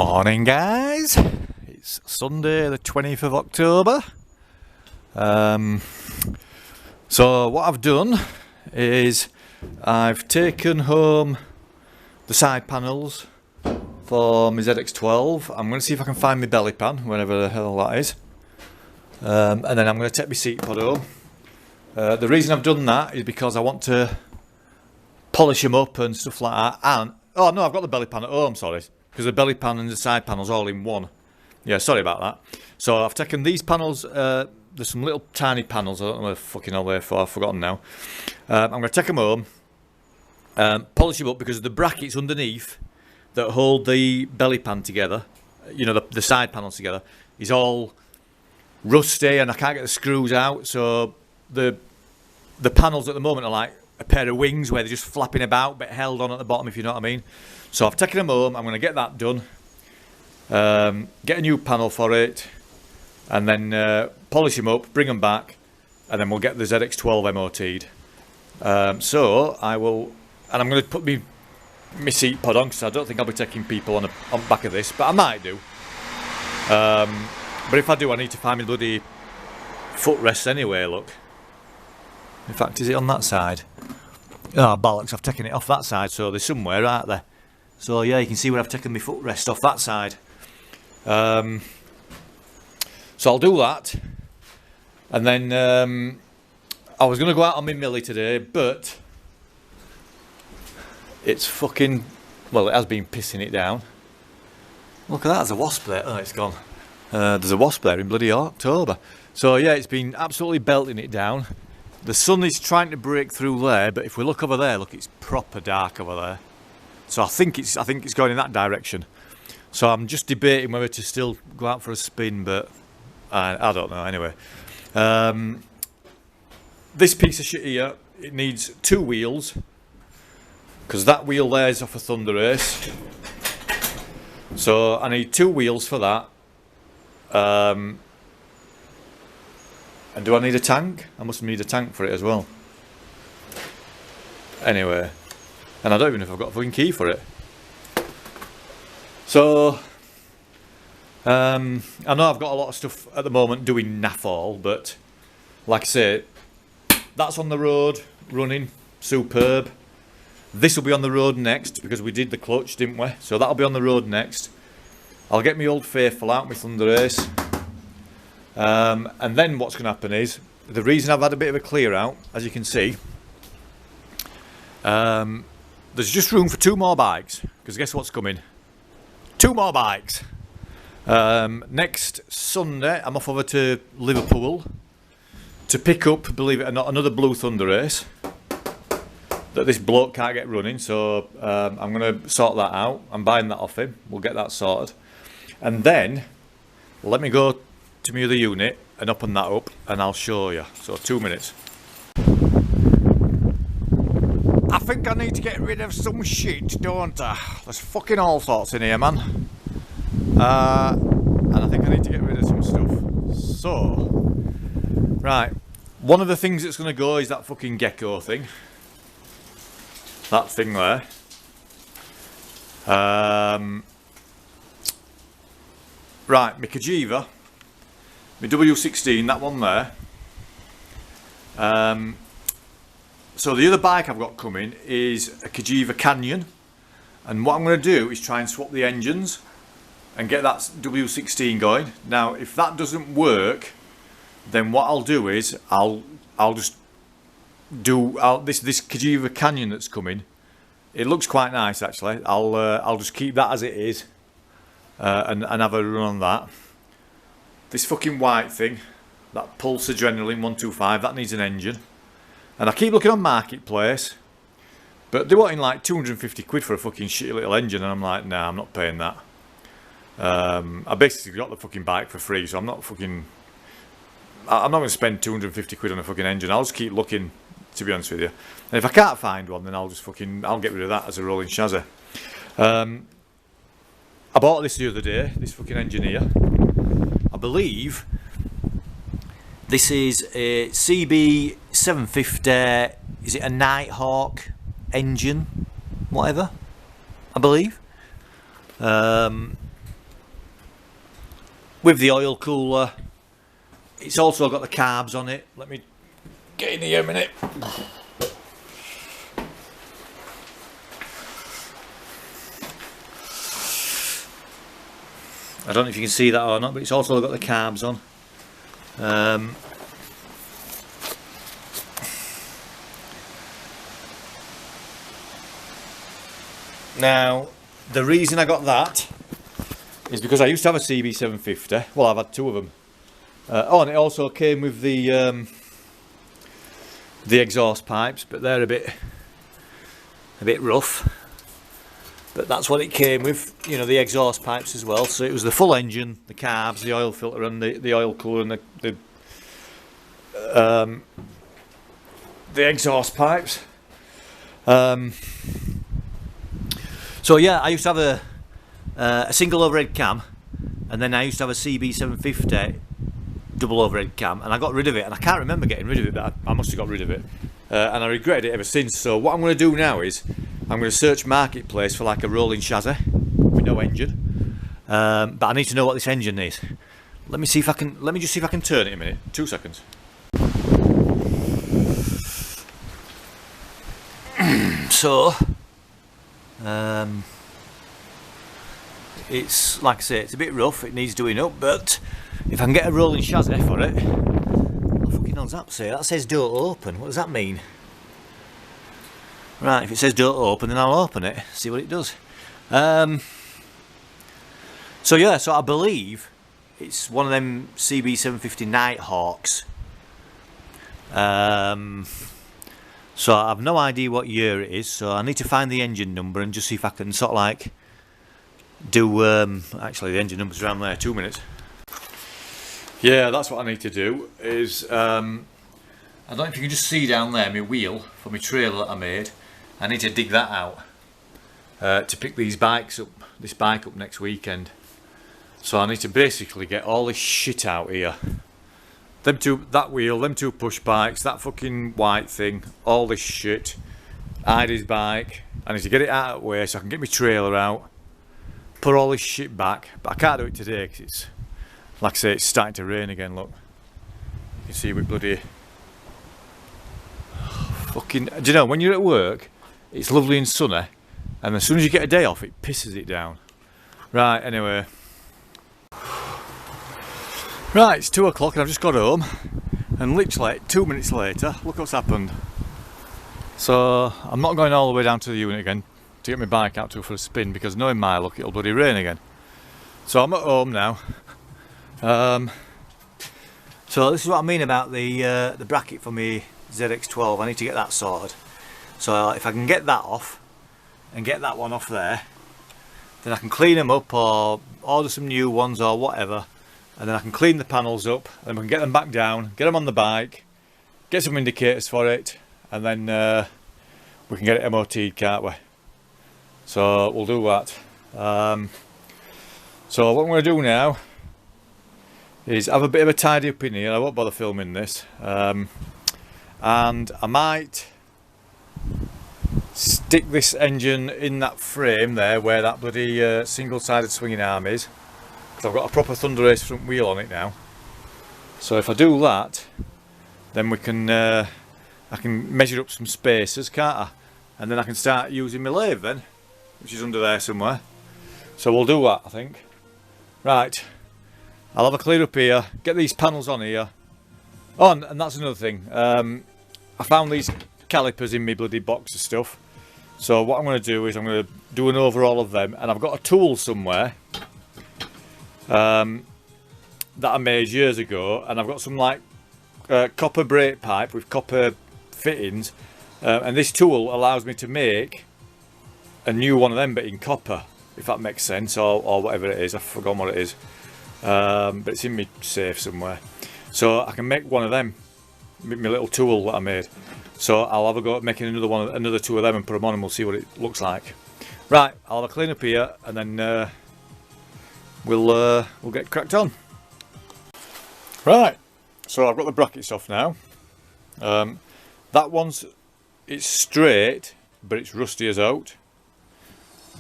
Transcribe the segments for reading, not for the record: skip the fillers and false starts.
Morning guys, it's Sunday the 20th of October. So what I've done is I've taken home the side panels for my ZX12. I'm going to see if I can find my belly pan, wherever the hell that is, and then I'm going to take my seat pod home. The reason I've done that is because I want to polish them up and stuff like that. And oh no, I've got the belly pan at home, sorry. Because the belly pan and the side panels all in one. Yeah, sorry about that. So I've taken these panels, there's some little tiny panels, I don't know where the fucking hell they're for, I've forgotten now. I'm going to take them home, polish them up, because the brackets underneath that hold the belly pan together, you know, the side panels together, is all rusty and I can't get the screws out. So the panels at the moment are like a pair of wings where they're just flapping about but held on at the bottom, if you know what I mean. So I've taken them home, I'm going to get that done, get a new panel for it, and then polish them up, bring them back, and then we'll get the ZX12 MOT'd. So I will, and I'm going to put my seat pod on, because I don't think I'll be taking people on the back of this, but I might do. But if I do, I need to find my bloody footrest anyway, look. In fact, is it on that side? Oh, bollocks, I've taken it off that side, so they're somewhere, aren't they? So yeah, you can see where I've taken my footrest off that side. So I'll do that. And then I was going to go out on my millie today, but it's fucking, well, it has been pissing it down. Look at that, there's a wasp there. Oh, it's gone. There's a wasp there in bloody October. So yeah, it's been absolutely belting it down. The sun is trying to break through there, but if we look over there, look, it's proper dark over there. So I think it's going in that direction. So I'm just debating whether to still go out for a spin, but I don't know. Anyway, this piece of shit here, it needs two wheels, because that wheel there is off a Thunderace. So I need two wheels for that. And do I need a tank? I must need a tank for it as well. Anyway. And I don't even know if I've got a fucking key for it. So, I know I've got a lot of stuff at the moment doing naff all, but like I say, that's on the road, running, superb. This will be on the road next, because we did the clutch, didn't we? So that'll be on the road next. I'll get my old faithful out, my Thunderace. And then what's going to happen is, the reason I've had a bit of a clear out, as you can see, there's just room for two more bikes, because guess what's coming? Two more bikes. Next Sunday, I'm off over to Liverpool to pick up, believe it or not, another blue Thunderace that this bloke can't get running. So I'm going to sort that out. I'm buying that off him. We'll get that sorted. And then, let me go to my other unit and open that up, and I'll show you. So 2 minutes. I think I need to get rid of some shit, don't I? There's fucking all sorts in here, man. And I think I need to get rid of some stuff. So, right. One of the things that's going to go is that fucking gecko thing. That thing there. Right, my Cagiva. My W16, that one there. So the other bike I've got coming is a Cagiva Canyon, and what I'm going to do is try and swap the engines and get that W16 going. Now if that doesn't work, then what I'll do is I'll just do this Cagiva Canyon that's coming. It looks quite nice actually. I'll just keep that as it is, and have a run on that. This fucking white thing, that Pulse Adrenaline 125, that needs an engine. And I keep looking on Marketplace, but they're wanting like 250 quid for a fucking shitty little engine, and I'm like, nah, I'm not paying that. I basically got the fucking bike for free, so I'm not going to spend 250 quid on a fucking engine. I'll just keep looking, to be honest with you. And if I can't find one, then I'll get rid of that as a rolling chassis. I bought this the other day, this fucking engine here. I believe this is a CB750, is it a Nighthawk engine, whatever, I believe. with the oil cooler. It's also got the carbs on it. Let me get in here a minute. I don't know if you can see that or not, but it's also got the carbs on. Now, the reason I got that is because I used to have a CB750. Well, I've had two of them. Oh, and it also came with the exhaust pipes, but they're a bit rough. But that's what it came with, you know, the exhaust pipes as well. So it was the full engine, the carbs, the oil filter, and the oil cooler, and the exhaust pipes. So yeah, I used to have a single overhead cam, and then I used to have a CB750 double overhead cam, and I got rid of it, and I can't remember getting rid of it, but I must have got rid of it, and I regretted it ever since. So what I'm going to do now is I'm going to search Marketplace for like a rolling chassis with no engine, but I need to know what this engine is. Let me just see if I can turn it a minute. 2 seconds. So it's, like I say, it's a bit rough, it needs doing up, but if I can get a rolling chassis for it. What the fucking hell's that say? That says don't open. What does that mean? Right, if it says don't open, then I'll open it, see what it does. So yeah, so I believe it's one of them CB750 Nighthawks. So I've no idea what year it is, so I need to find the engine number and just see if I can sort of like do, actually the engine number's around there, 2 minutes. Yeah, that's what I need to do, is, I don't know if you can just see down there my wheel for my trailer that I made. I need to dig that out to pick this bike up next weekend. So I need to basically get all this shit out here. That wheel, them two push bikes, that fucking white thing, all this shit. Heidi's bike. I need to get it out of the way so I can get my trailer out, put all this shit back. But I can't do it today because it's, like I say, it's starting to rain again. Look, you can see we bloody fucking. Do you know when you're at work, it's lovely and sunny, and as soon as you get a day off, it pisses it down. Right, anyway. Right, it's 2 o'clock and I've just got home, and literally 2 minutes later, look what's happened. So I'm not going all the way down to the unit again to get my bike out to for a spin, because knowing my luck, it'll bloody rain again. So I'm at home now. So this is what I mean about the bracket for my ZX12. I need to get that sorted. So if I can get that off and get that one off there, then I can clean them up or order some new ones or whatever, and then I can clean the panels up, and then we can get them back down, get them on the bike, get some indicators for it, and then we can get it MOT'd, can't we? So we'll do that. So what I'm going to do now is have a bit of a tidy up in here. I won't bother filming this, and I might stick this engine in that frame there where that bloody single-sided swinging arm is, because I've got a proper Thunderace front wheel on it now. So if I do that, then we can I can measure up some spacers, can't I? And then I can start using my lathe then, which is under there somewhere. So we'll do that, I think. Right, I'll have a clear up here, get these panels on here. Oh, and that's another thing. I found these calipers in my bloody box of stuff. So what I'm going to do is I'm going to do an overhaul of them, and I've got a tool somewhere that I made years ago, and I've got some like copper brake pipe with copper fittings, and this tool allows me to make a new one of them but in copper, if that makes sense, or whatever it is. I've forgotten what it is, but it's in my safe somewhere. So I can make one of them, my little tool that I made. So I'll have a go at making another two of them and put them on, and we'll see what it looks like. Right, I'll have a clean up here, and then we'll get cracked on. Right, so I've got the brackets off now. That one's, it's straight, but it's rusty as out.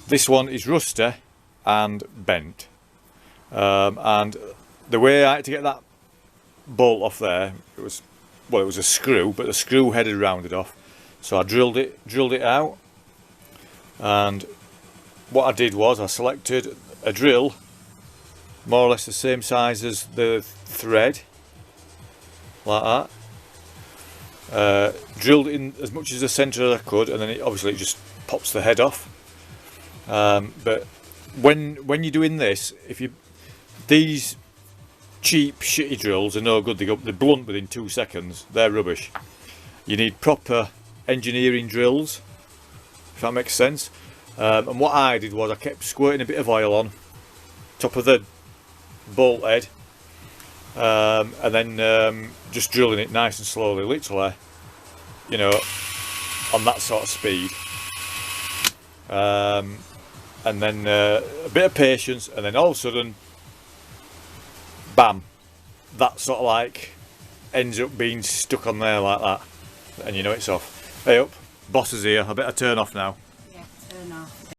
This one is rusty and bent, and the way I had to get that bolt off there, it was a screw, but the screw head had rounded off. So I drilled it out, and what I did was I selected a drill more or less the same size as the thread, like that. Drilled in as much as the centre as I could, and then it just pops the head off. But when you're doing this, these cheap shitty drills are no good. They're blunt within 2 seconds. They're rubbish. You need proper engineering drills, if that makes sense. And what I did was I kept squirting a bit of oil on top of the bolt head, and then just drilling it nice and slowly, literally, you know, on that sort of speed. And then a bit of patience, and then all of a sudden, bam, that sort of like ends up being stuck on there like that, and you know it's off. Hey up, boss is here, I better turn off now. Yeah, turn off.